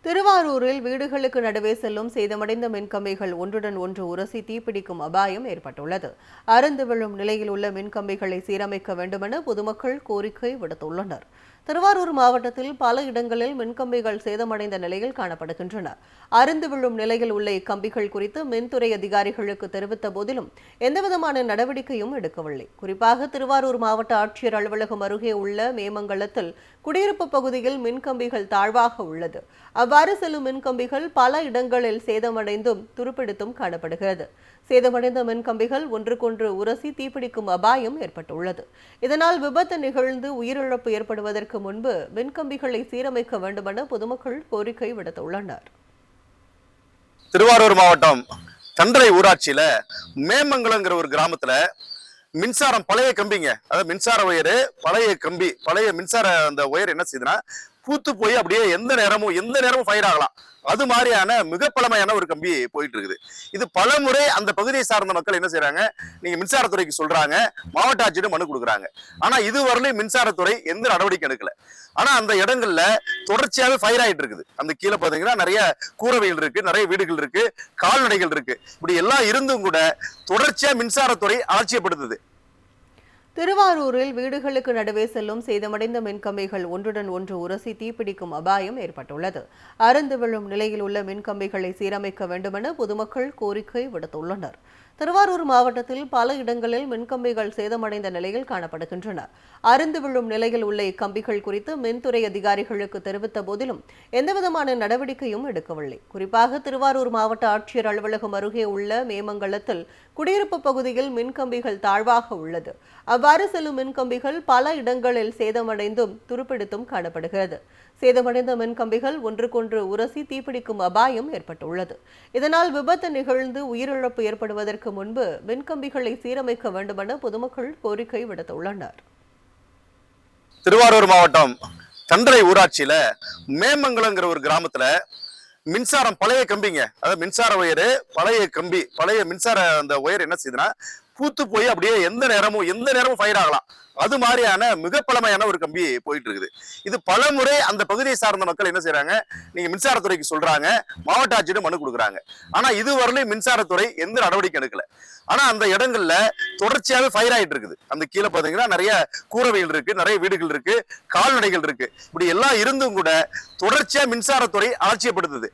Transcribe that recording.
திருவாரூரில் வீடுகளுக்கு நடுவே செல்லும் சேதமடைந்த மின்கம்பிகள் ஒன்றுடன் ஒன்று உரசி தீப்பிடிக்கும் அபாயம் ஏற்பட்டுள்ளது. அறுந்து விழும் நிலையில் உள்ள மின்கம்பிகளை சீரமைக்க வேண்டுமென பொதுமக்கள் கோரிக்கை விடுத்துள்ளனர். திருவாரூர் மாவட்டத்தில் பல இடங்களில் மின்கம்பிகள் சேதமடைந்த நிலையில் காணப்படுகின்றன. அறுந்து விழும் நிலையில் உள்ள இக்கம்பிகள் குறித்து மின்துறை அதிகாரிகளுக்கு தெரிவித்த போதிலும் எந்தவிதமான நடவடிக்கையும் எடுக்கவில்லை. குறிப்பாக திருவாரூர் மாவட்ட ஆட்சியர் அலுவலகம் அருகே உள்ள மேமங்கலத்தில் குடியிருப்பு பகுதியில் மின்கம்பிகள் தாழ்வாக உள்ளது. அவ்வாறு செல்லும் மின்கம்பிகள் பல இடங்களில் சேதமடைந்தும் துருப்பிடித்தும் காணப்படுகிறது. சேதமடைந்த மின்கம்பிகள் ஒன்றுக்கொன்று உரசி தீப்பிடிக்கும் அபாயம் ஏற்பட்டுள்ளது. இதனால் விபத்து நிகழ்ந்து உயிரிழப்பு ஏற்படுவதற்கு முன்பு மின்கம்பிகளை சீரமைக்க வேண்டுமென பொதுமக்கள் கோரிக்கை விடுத்துள்ளனர். திருவாரூர் மாவட்டம் தண்டரை ஊராட்சியில மேமங்கலங்கிற ஒரு கிராமத்துல மின்சாரம் பழைய கம்பிங்க, அதாவது மின்சார ஒயரு பழைய கம்பி, பழைய மின்சார அந்த ஒயர் என்ன செய்யுதுன்னா பூத்து போய் அப்படியே எந்த நேரமும் ஃபயர் ஆகலாம். அது மாதிரியான மிக பழமையான ஒரு கம்பி போயிட்டு இருக்குது. இது பல முறை அந்த பகுதியை சார்ந்த மக்கள் என்ன செய்யறாங்க, நீங்க மின்சாரத்துறைக்கு சொல்றாங்க, மாவட்ட ஆட்சியிடம் மனு கொடுக்குறாங்க. ஆனா இதுவரையிலும் மின்சாரத்துறை எந்த நடவடிக்கை எடுக்கல. ஆனா அந்த இடங்கள்ல தொடர்ச்சியாவே ஃபயர் ஆயிட்டு இருக்குது. அந்த கீழே பாத்தீங்கன்னா நிறைய கூரைகள் இருக்கு, நிறைய வீடுகள் இருக்கு, கால்நடைகள் இருக்கு. இப்படி எல்லாம் இருந்தும் கூட தொடர்ச்சியா மின்சாரத்துறை அலட்சியப்படுத்துது. திருவாரூரில் வீடுகளுக்கு நடுவே செல்லும் சேதமடைந்த மின்கம்பிகள் ஒன்றுடன் ஒன்று உரசி தீப்பிடிக்கும் அபாயம் ஏற்பட்டுள்ளது. அறுந்து விழும் நிலையில் உள்ள மின்கம்பிகளை சீரமைக்க வேண்டுமென பொதுமக்கள் கோரிக்கை விடுத்துள்ளனர். திருவாரூர் மாவட்டத்தில் பல இடங்களில் மின்கம்பிகள் சேதமடைந்த நிலையில் காணப்படுகின்றன. அறுந்து விழும் நிலையில் உள்ள இக்கம்பிகள் குறித்து மின்துறை அதிகாரிகளுக்கு தெரிவித்த போதிலும் எந்தவிதமான நடவடிக்கையும் எடுக்கவில்லை. குறிப்பாக திருவாரூர் மாவட்ட ஆட்சியர் அலுவலகம் அருகே உள்ள மேமங்கலத்தில் குடியிருப்பு பகுதியில் மின்கம்பிகள் தாழ்வாக உள்ளது. அவ்வாறு செல்லும் மின்கம்பிகள் பல இடங்களில் சேதமடைந்தும் துருப்பிடித்தும் காணப்படுகிறது. சேதமடைந்த மின்கம்பிகள் ஒன்றுக்கொன்று உரசி தீப்பிடிக்கும் அபாயம் ஏற்பட்டுள்ளது. இதனால் விபத்து நிகழ்ந்து உயிரிழப்பு ஏற்படுவதற்கு முன்பு மின்கம்பிகளை சீரமைக்க வேண்டுமென பொதுமக்கள் கோரிக்கை விடுத்துள்ளனர். திருவாரூர் மாவட்டம் தண்டரை ஊராட்சியில மேமங்கலங்கிற ஒரு கிராமத்துல மின்சாரம் பழைய கம்பிங்க, அதாவது மின்சார ஒயரு பழைய கம்பி, பழைய மின்சார அந்த ஒயர் என்ன செய்யுதுன்னா பூத்து போய் அப்படியே எந்த நேரமும் ஃபயர் ஆகலாம். அது மாதிரியான மிக பழமையான ஒரு கம்பி போயிட்டு இருக்குது. இது பல முறை அந்த பகுதியை சார்ந்த மக்கள் என்ன செய்யறாங்க, நீங்க மின்சாரத்துறைக்கு சொல்றாங்க, மாவட்ட ஆட்சியிடம் மனு கொடுக்குறாங்க. ஆனா இதுவரையிலும் மின்சாரத்துறை எந்த நடவடிக்கை எடுக்கல. ஆனா அந்த இடங்கள்ல தொடர்ச்சியாவே ஃபயர் ஆயிட்டு இருக்குது. அந்த கீழே பாத்தீங்கன்னா நிறைய கூரைகள் இருக்கு, நிறைய வீடுகள் இருக்கு, கால்நடைகள் இருக்கு. இப்படி எல்லாம் இருந்தும் கூட தொடர்ச்சியா மின்சாரத்துறை அலட்சியப்படுத்துது.